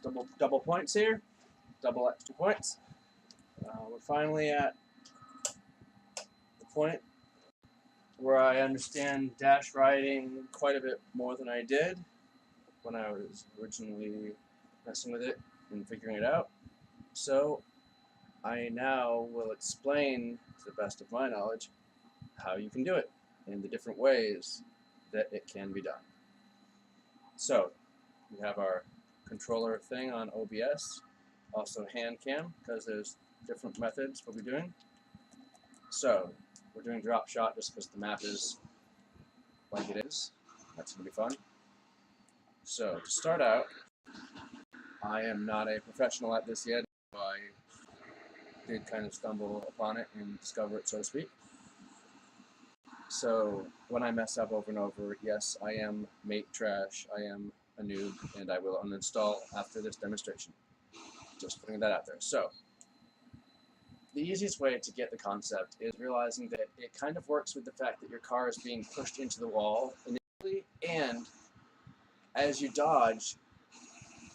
double points here, double extra points. We're finally at the point where I understand dash riding quite a bit more than I did when I was originally messing with it and figuring it out. So I now will explain, to the best of my knowledge, how you can do it and the different ways that it can be done. So we have our controller thing on OBS, also hand cam, because there's different methods we'll be doing. So we're doing drop shot just because the map is like it is. That's going to be fun. So to start out, I am not a professional at this yet. I did kind of stumble upon it and discover it, so to speak. So when I mess up over and over, yes, I am mate trash, I am a noob, and I will uninstall after this demonstration. Just putting that out there. So the easiest way to get the concept is realizing that it kind of works with the fact that your car is being pushed into the wall initially, and as you dodge,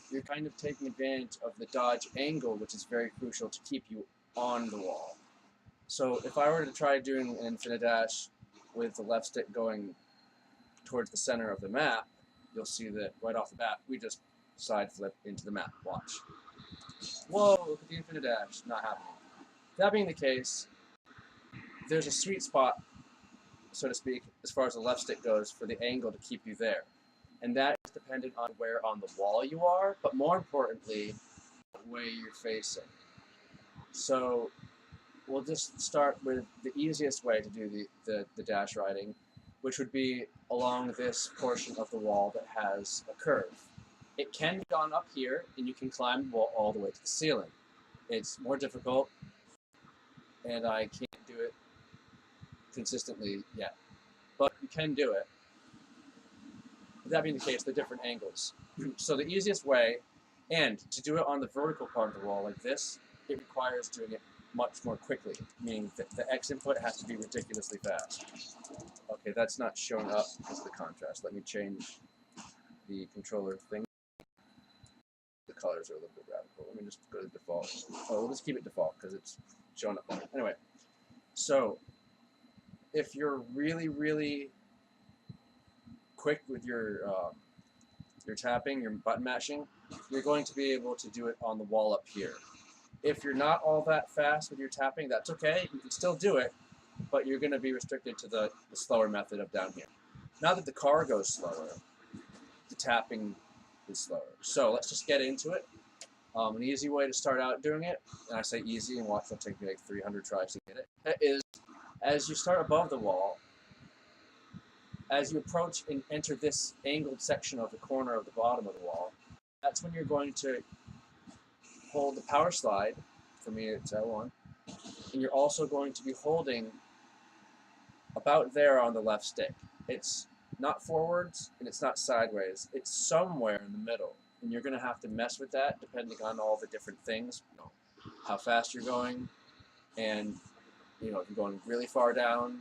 you're kind of taking advantage of the dodge angle, which is very crucial to keep you on the wall. So if I were to try doing an infinidash with the left stick going towards the center of the map, you'll see that right off the bat, we just side flip into the map. Watch. Whoa, look at the infinidash, not happening. That being the case, there's a sweet spot, so to speak, as far as the left stick goes for the angle to keep you there. And that is dependent on where on the wall you are, but more importantly, the way you're facing. So we'll just start with the easiest way to do the dash riding, which would be along this portion of the wall that has a curve. It can be done up here, and you can climb the wall all the way to the ceiling. It's more difficult, and I can't do it consistently yet, but you can do it. That being the case, the different angles. So the easiest way, and to do it on the vertical part of the wall like this, it requires doing it much more quickly, meaning that the X input has to be ridiculously fast. Okay, that's not showing up because of the contrast. Let me change the controller thing. The colors are a little bit radical. Let me just go to default. Oh, we'll just keep it default because it's showing up better. Anyway, so if you're really, really quick with your tapping, your button mashing, you're going to be able to do it on the wall up here. If you're not all that fast with your tapping, that's okay. You can still do it, but you're going to be restricted to the slower method of down here. Now that the car goes slower, the tapping is slower. So let's just get into it. An easy way to start out doing it, and I say easy, and watch, it'll take me like 300 tries to get it, is as you start above the wall, as you approach and enter this angled section of the corner of the bottom of the wall, that's when you're going to hold the power slide. For me, it's L1. And you're also going to be holding about there on the left stick. It's not forwards and it's not sideways. It's somewhere in the middle. And you're going to have to mess with that depending on all the different things. You know, how fast you're going, and if you're going really far down,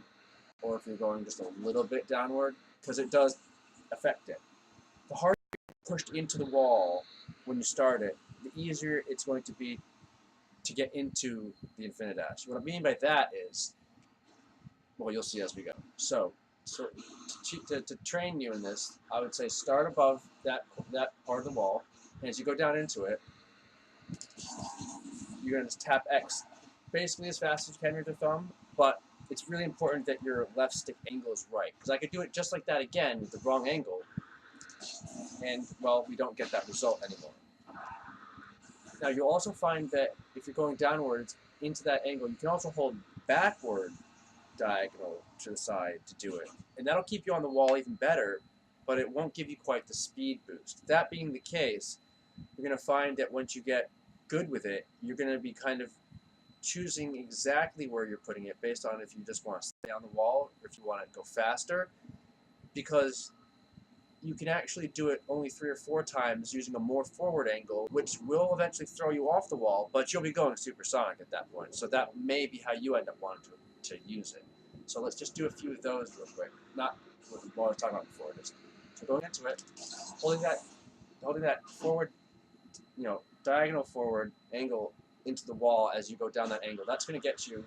or if you're going just a little bit downward, because it does affect it. The harder you're pushed into the wall when you start it, the easier it's going to be to get into the infinidash. What I mean by that is, well, you'll see as we go. So to train you in this, I would say start above that part of the wall, and as you go down into it, you're going to tap X basically as fast as you can with your thumb, but it's really important that your left stick angle is right, because I could do it just like that again with the wrong angle, and, well, we don't get that result anymore. Now, you'll also find that if you're going downwards into that angle, you can also hold backward diagonal to the side to do it. And that'll keep you on the wall even better, but it won't give you quite the speed boost. That being the case, you're going to find that once you get good with it, you're going to be kind of choosing exactly where you're putting it based on if you just want to stay on the wall or if you want to go faster, because you can actually do it only 3 or 4 times using a more forward angle, which will eventually throw you off the wall, but you'll be going supersonic at that point. So that may be how you end up wanting to use it. So let's just do a few of those real quick. Not what I was talking about before. So going into it, holding that forward diagonal forward angle into the wall as you go down that angle. That's going to get you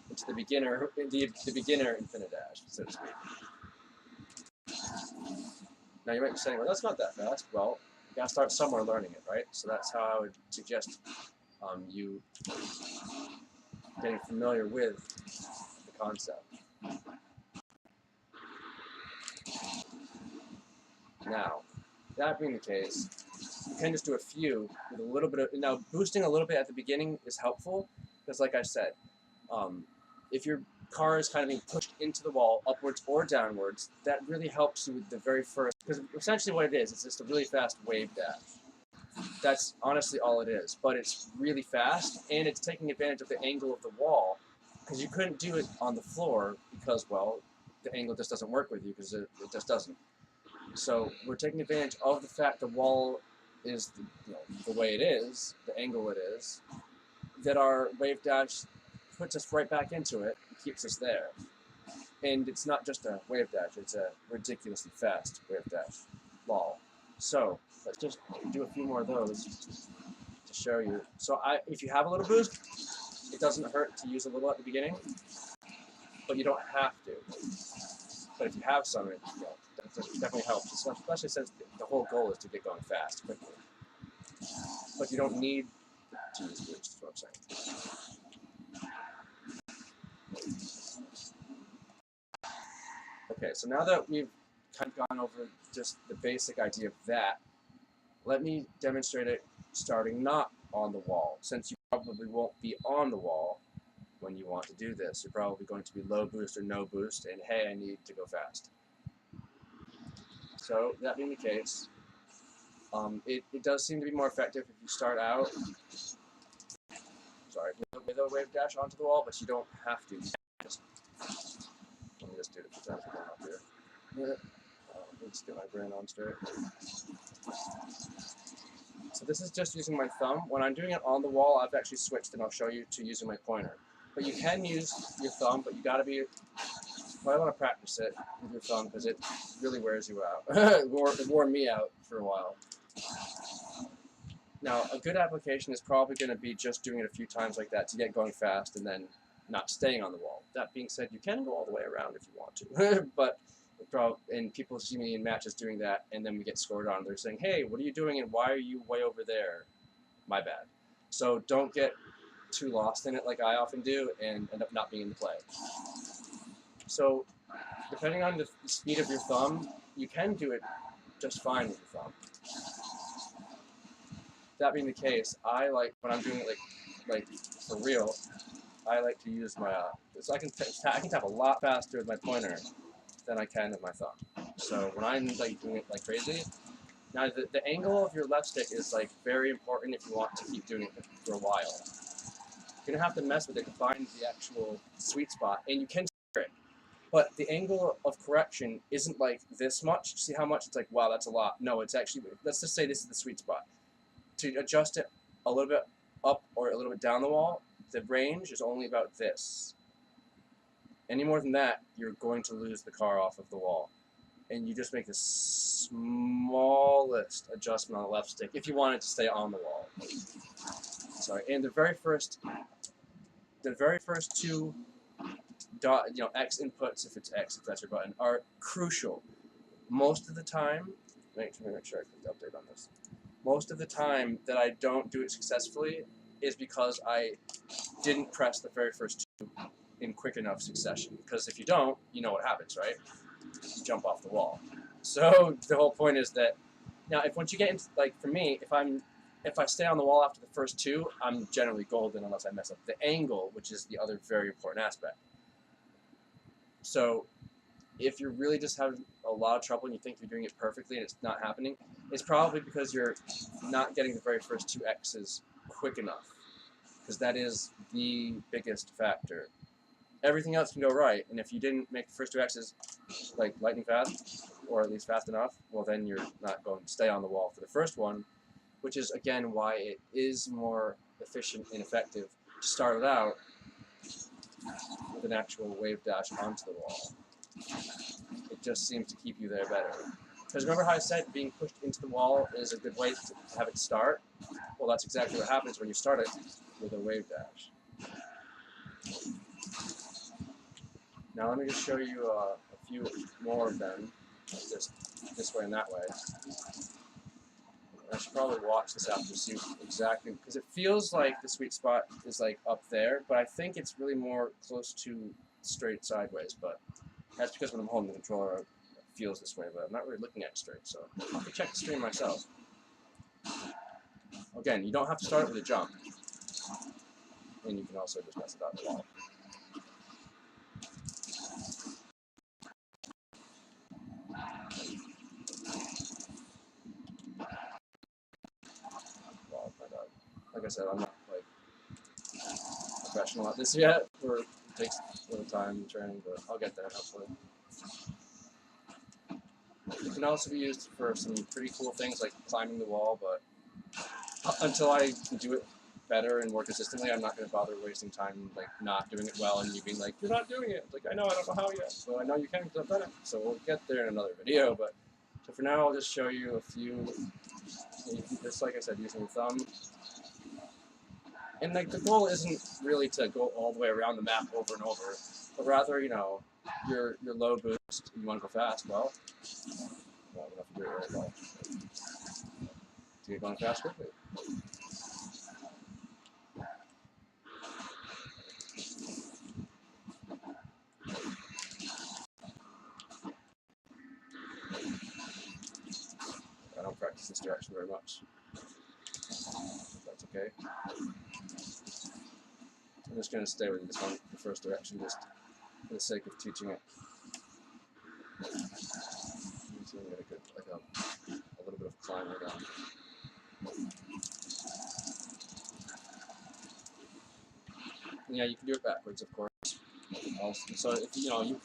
into the beginner infinidash, so to speak. Now you might be saying, well, that's not that fast. Well, you got to start somewhere learning it, right? So that's how I would suggest you getting familiar with the concept. Now, that being the case, you can just do a few with a little bit of, now boosting a little bit at the beginning is helpful, because like I said, if your car is kind of being pushed into the wall, upwards or downwards, that really helps you with the very first, because essentially what it is, it's just a really fast wave dash. That's honestly all it is, but it's really fast, and it's taking advantage of the angle of the wall, because you couldn't do it on the floor, because, well, the angle just doesn't work with you, because it just doesn't. So we're taking advantage of the fact the wall is the way it is, the angle it is, that our wave dash puts us right back into it and keeps us there. And it's not just a wave dash, it's a ridiculously fast wave dash ball. So let's just do a few more of those to show you. So if you have a little boost, it doesn't hurt to use a little at the beginning, but you don't have to. But if you have some, it definitely helps, especially since the whole goal is to get going fast, quickly. But you don't need to use boost, is what I'm saying. Okay, so now that we've kind of gone over just the basic idea of that, let me demonstrate it starting not on the wall. Since you probably won't be on the wall when you want to do this, you're probably going to be low boost or no boost, and hey, I need to go fast. So that being the case, it does seem to be more effective if you start out, with a wave dash onto the wall, but you don't have to. Let me just do it a few times up here. Let's get my brain on straight. So this is just using my thumb. When I'm doing it on the wall, I've actually switched, and I'll show you, to using my pointer. But you can use your thumb, but you got to be. Well, I want to practice it with your thumb because it really wears you out. It wore me out for a while. Now, a good application is probably going to be just doing it a few times like that to get going fast and then not staying on the wall. That being said, you can go all the way around if you want to. But and people see me in matches doing that, and then we get scored on. They're saying, hey, what are you doing, and why are you way over there? My bad. So don't get too lost in it like I often do and end up not being in the play. So depending on the speed of your thumb, you can do it just fine with your thumb. That being the case, I like, when I'm doing it like for real, I like to use my, so I can tap a lot faster with my pointer than I can with my thumb. So when I'm doing it like crazy, now the angle of your left stick is very important if you want to keep doing it for a while. You're gonna have to mess with it to find the actual sweet spot, and you can steer it. But the angle of correction isn't like this much. See how much? It's like, wow, that's a lot. No, it's actually, let's just say this is the sweet spot. To adjust it a little bit up or a little bit down the wall, the range is only about this. Any more than that, you're going to lose the car off of the wall. And you just make the smallest adjustment on the left stick if you want it to stay on the wall. Sorry, and the very first two X inputs, if it's X, if that's your button, are crucial. Most of the time, make sure I clicked update on this. Most of the time that I don't do it successfully is because I didn't press the very first two in quick enough succession. Because if you don't, you know what happens, right? You jump off the wall. So the whole point is that now, once you get into, for me, if I stay on the wall after the first two, I'm generally golden unless I mess up the angle, which is the other very important aspect. So if you're really just having a lot of trouble and you think you're doing it perfectly and it's not happening, it's probably because you're not getting the very first two X's quick enough, because that is the biggest factor. Everything else can go right, and if you didn't make the first two X's lightning fast, or at least fast enough, well then you're not going to stay on the wall for the first one, which is again why it is more efficient and effective to start it out with an actual wave dash onto the wall. It just seems to keep you there better. Because remember how I said being pushed into the wall is a good way to have it start? Well, that's exactly what happens when you start it with a wave dash. Now let me just show you a few more of them, just this way and that way. I should probably watch this after to see exactly, because it feels like the sweet spot is like up there, but I think it's really more close to straight sideways, but that's because when I'm holding the controller it feels this way, but I'm not really looking at it straight, so I'll have to check the stream myself. Again, you don't have to start it with a jump, and you can also just mess it up a lot. Well, my God. Like I said, I'm not like professional at this yet, it takes a little time and training, but I'll get there hopefully. It can also be used for some pretty cool things like climbing the wall, but until I can do it better and more consistently, I'm not going to bother wasting time like not doing it well and you being like, you're not doing it. Like, I know, I don't know how yet. So I know you can because I've done it. So we'll get there in another video, but so for now I'll just show you a few, just like I said, using the thumb. And like the goal isn't really to go all the way around the map over and over, but rather, you know, your low boost, you want to go fast, well, we don't have to do it very well. To get going fast quickly. I don't practice this direction very much. That's okay. I'm just going to stay with this one, the first direction, just for the sake of teaching it. So I'm going to get like a little bit of climber down. Yeah, you can do it backwards, of course. Also, so if you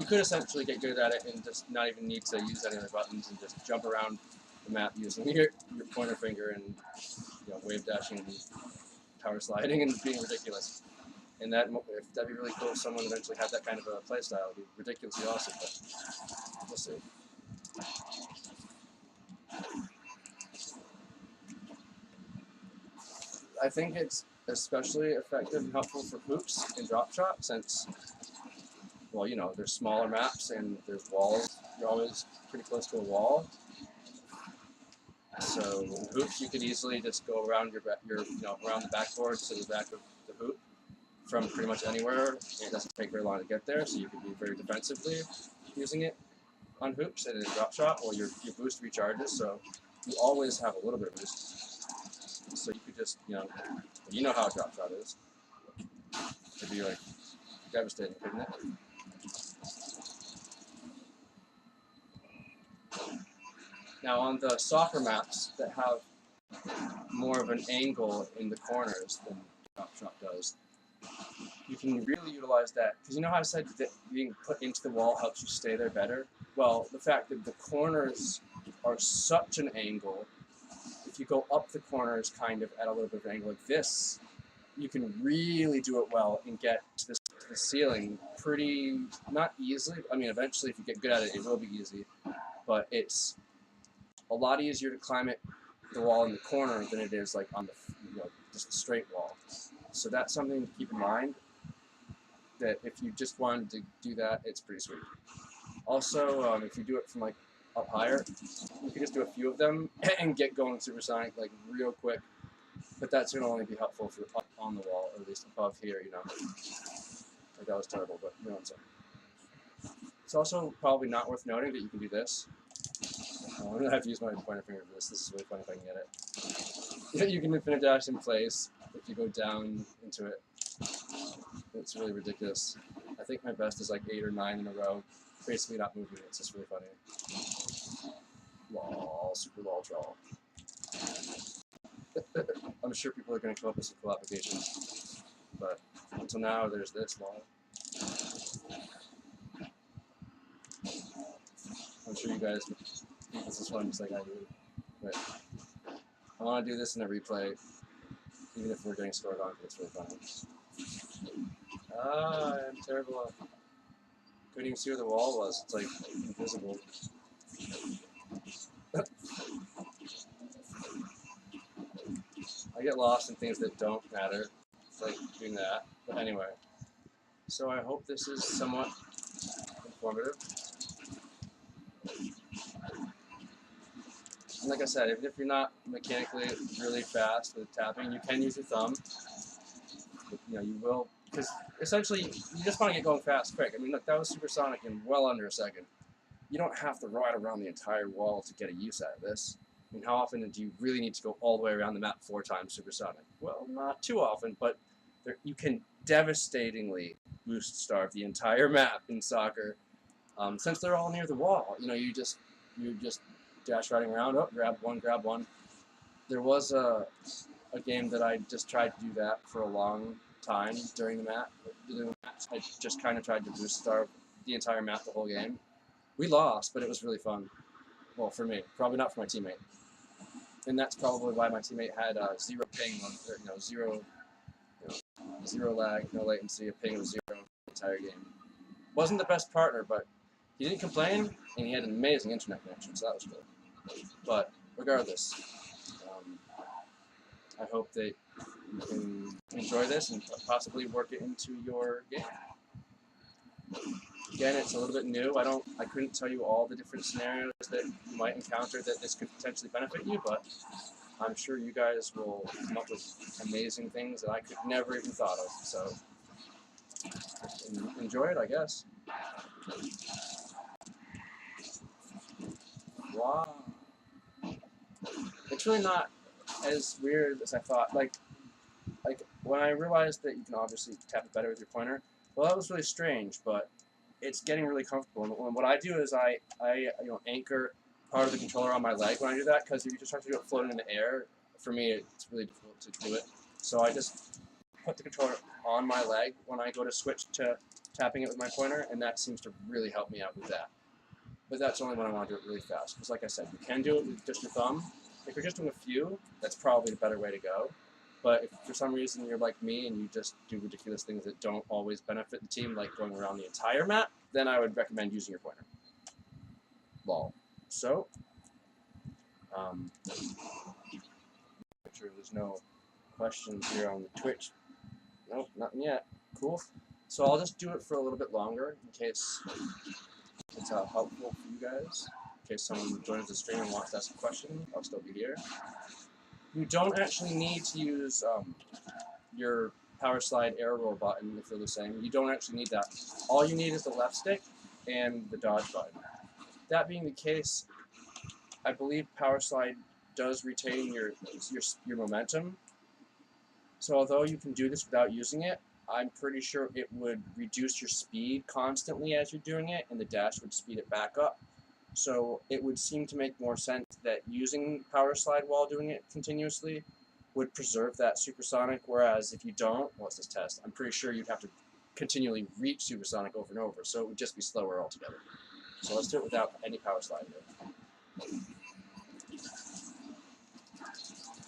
could essentially get good at it and just not even need to use any of the buttons and just jump around the map using your pointer finger and wave dashing and power sliding and being ridiculous. And that'd be really cool if someone eventually had that kind of a playstyle. It'd be ridiculously awesome, but we'll see. I think it's especially effective and helpful for hoops and drop shot since, well, there's smaller maps and there's walls. You're always pretty close to a wall. So in hoops, you could easily just go around around the backboard to the back of the hoop from pretty much anywhere. It doesn't take very long to get there, so you can be very defensively using it on hoops and in drop shot, or your boost recharges, so you always have a little bit of boost. So you could just, you know how a drop shot is. To be like devastating, couldn't it? Now on the soccer maps that have more of an angle in the corners than drop shot does, you can really utilize that, because you know how I said that being put into the wall helps you stay there better? Well, the fact that the corners are such an angle, if you go up the corners kind of at a little bit of an angle like this, you can really do it well and get to the ceiling pretty, not easily. I mean, eventually if you get good at it, it will be easy, but it's a lot easier to climb the wall in the corner than it is like on the just a straight wall. So that's something to keep in mind, that if you just wanted to do that, it's pretty sweet. Also, if you do it from like up higher, you can just do a few of them and get going supersonic like real quick. But that's going to only be helpful if you're up on the wall, or at least above here, Like that was terrible, but you know what I'm saying. It's also probably not worth noting that you can do this. I'm going to have to use my pointer finger for this. This is really fun if I can get it. You can infinidash in place if you go down into it. It's really ridiculous. I think my best is like 8 or 9 in a row. Basically not moving. It's just really funny. Lol, super lol troll. I'm sure people are going to come up with some cool applications, but until now, there's this lol. I'm sure you guys think this is fun just like I do, but I want to do this in a replay, even if we're getting scored on, because it's really fun. I'm terrible. Couldn't even see where the wall was. It's like invisible. I get lost in things that don't matter. It's like doing that. But anyway, so I hope this is somewhat informative. And like I said, even if you're not mechanically really fast with tapping, you can use your thumb. You know, you will, because essentially you just want to get going fast, quick. I mean, look, that was supersonic in well under a second. You don't have to ride around the entire wall to get a use out of this. I mean, how often do you really need to go all the way around the map 4 times supersonic? Well, not too often, but you can devastatingly boost starve the entire map in soccer. Since they're all near the wall, you know, you just dash riding around. Oh, grab one. There was a game that I just tried to do that for a long time during the map. I just kind of tried to boost starve the entire map the whole game. We lost, but it was really fun. Well, for me, probably not for my teammate. And that's probably why my teammate had 0 ping, zero lag, no latency, a ping of 0 the entire game. Wasn't the best partner, but he didn't complain, and he had an amazing internet connection, so that was cool. But regardless, I hope that you can enjoy this and possibly work it into your game. Again, it's a little bit new. I couldn't tell you all the different scenarios that you might encounter that this could potentially benefit you, but I'm sure you guys will come up with amazing things that I could never even thought of. So enjoy it, I guess. Wow. It's really not as weird as I thought. Like when I realized that you can obviously tap it better with your pointer, well, that was really strange, but it's getting really comfortable. And what I do is I anchor part of the controller on my leg when I do that, because if you just try to do it floating in the air, for me it's really difficult to do it. So I just put the controller on my leg when I go to switch to tapping it with my pointer, and that seems to really help me out with that. But that's only when I want to do it really fast, because like I said, you can do it with just your thumb. If you're just doing a few, that's probably the better way to go. But if for some reason you're like me and you just do ridiculous things that don't always benefit the team, like going around the entire map, then I would recommend using your pointer. Lol. So, make sure there's no questions here on the Twitch. Nope, nothing yet. Cool. So I'll just do it for a little bit longer in case it's helpful for you guys. In case someone joins the stream and wants to ask a question, I'll still be here. You don't actually need to use your power slide air roll button if they're the same. You don't actually need that. All you need is the left stick and the dodge button. That being the case, I believe power slide does retain your momentum. So although you can do this without using it, I'm pretty sure it would reduce your speed constantly as you're doing it, and the dash would speed it back up. So it would seem to make more sense that using power slide while doing it continuously would preserve that supersonic, whereas if you don't, what's this test? I'm pretty sure you'd have to continually reach supersonic over and over, so it would just be slower altogether. So let's do it without any power slide here.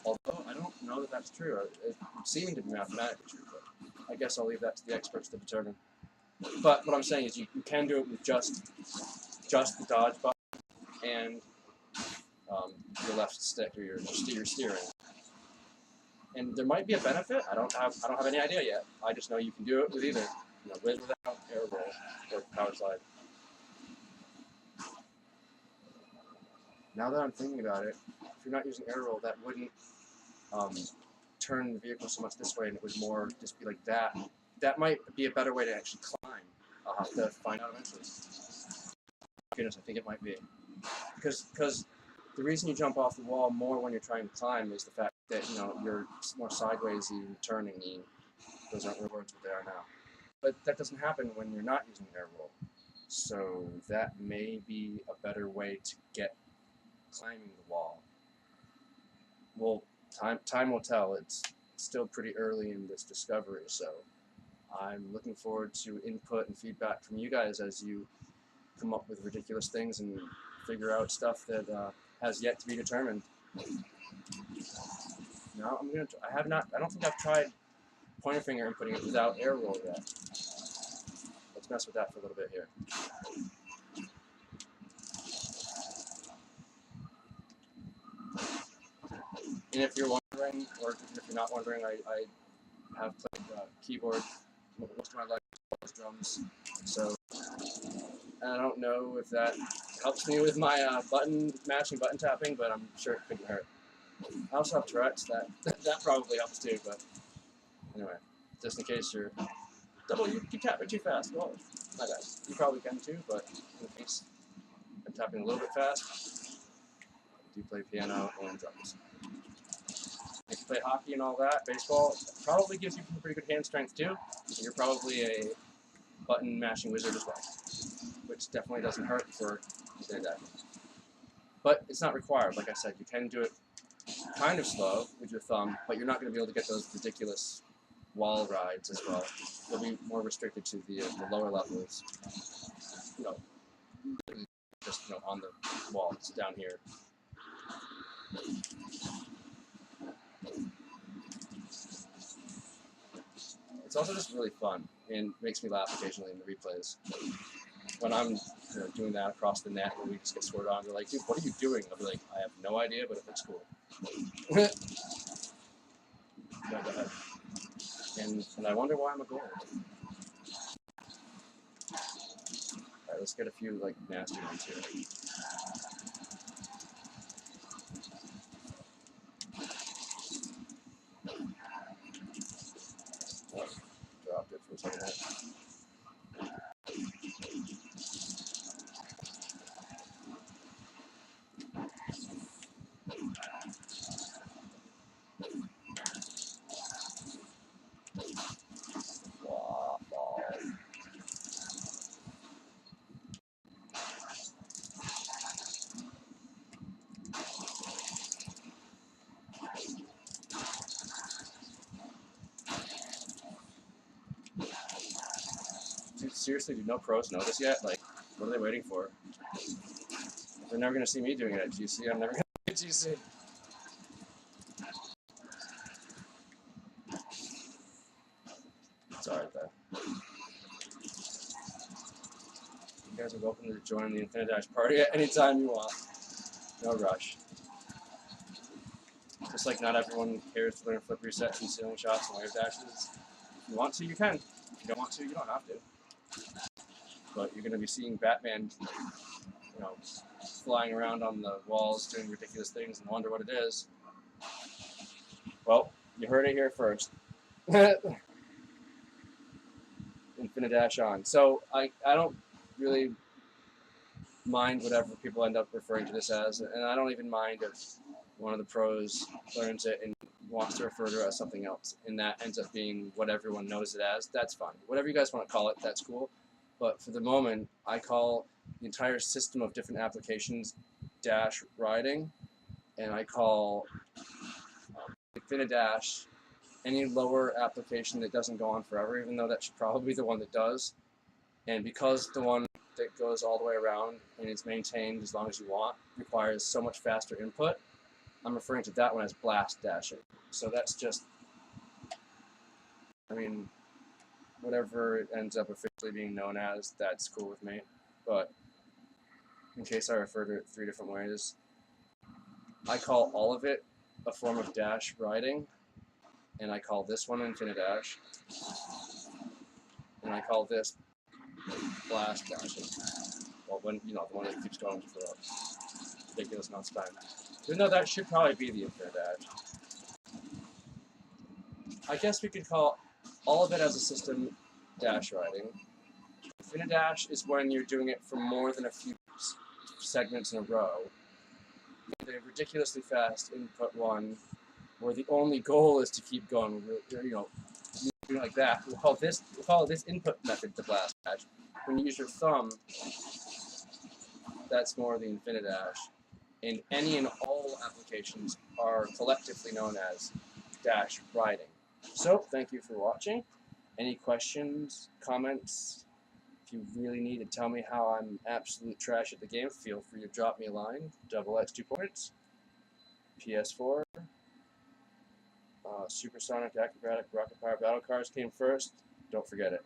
Although I don't know that that's true. It would seem to be mathematically true, but I guess I'll leave that to the experts to determine. But what I'm saying is you can do it with just the dodge button and your left stick or your steering. And there might be a benefit. I don't have any idea yet. I just know you can do it with either, with or without air roll or power slide. Now that I'm thinking about it, if you're not using air roll, that wouldn't turn the vehicle so much this way, and it would more just be like that. That might be a better way to actually climb. I'll have to find out eventually. Goodness, I think it might be. Because the reason you jump off the wall more when you're trying to climb is the fact that you're more sideways and turning. Those aren't real words, but they are now. But that doesn't happen when you're not using air roll. So that may be a better way to get climbing the wall. Well, time will tell. It's still pretty early in this discovery, so I'm looking forward to input and feedback from you guys as you come up with ridiculous things and figure out stuff that has yet to be determined. Now I don't think I've tried pointer finger inputting it without air roll yet. Let's mess with that for a little bit here. And if you're wondering, or if you're not wondering, I have played keyboard most of my life as drums, so I don't know if that helps me with my matching button tapping, but I'm sure it couldn't hurt. I also have Tourette's, that probably helps too, but anyway, just in case you're you tap it too fast. Well, my bad. You probably can too, but in case I'm tapping a little bit fast, I do play piano and drums. If you play hockey and all that, baseball, probably gives you pretty good hand strength too. You're probably a button mashing wizard as well, which definitely doesn't hurt for that. But it's not required. Like I said, you can do it kind of slow with your thumb, but you're not going to be able to get those ridiculous wall rides as well. You'll be more restricted to the lower levels. Just on the walls down here. It's also just really fun and makes me laugh occasionally in the replays. When I'm doing that across the net and we just get scored on, they're like, dude, what are you doing? I'll be like, I have no idea, but it looks cool. No, go ahead. And I wonder why I'm a gold. Alright, let's get a few nasty ones here. Oh, dropped it for a second. Dude, seriously, do no pros know this yet? Like, what are they waiting for? They're never going to see me doing it at GC. I'm never going to do GC. It's alright, though. You guys are welcome to join the infinidash party at any time you want. No rush. Just like not everyone cares to learn flip resets and ceiling shots and wave dashes. If you want to, you can. If you don't want to, you don't have to. But you're going to be seeing Batman, flying around on the walls doing ridiculous things and wonder what it is. Well, you heard it here first. Infinidash on. So I don't really mind whatever people end up referring to this as, and I don't even mind if one of the pros learns it and wants to refer to it as something else, and that ends up being what everyone knows it as. That's fine. Whatever you guys want to call it, that's cool. But for the moment, I call the entire system of different applications dash riding, and I call infinidash any lower application that doesn't go on forever, even though that should probably be the one that does. And because the one that goes all the way around and is maintained as long as you want requires so much faster input, I'm referring to that one as blast dashing. So that's just, whatever it ends up officially being known as, that's cool with me. But in case I refer to it 3 different ways, I call all of it a form of dash riding, and I call this one infinidash, and I call this blast dashing. Well, when the one that keeps going for a ridiculous amount of time. Even though that should probably be the infinidash. I guess we could call all of it as a system dash riding. Infinidash is when you're doing it for more than a few segments in a row. The ridiculously fast input one, where the only goal is to keep going, like that. We'll call this input method the blast dash. When you use your thumb, that's more the infinidash. And any and all applications are collectively known as dash riding. So, thank you for watching. Any questions, comments? If you really need to tell me how I'm absolute trash at the game, feel free to drop me a line. XX 2 points. PS4. Supersonic, Acrobatic, Rocket Power Battle Cars came first. Don't forget it.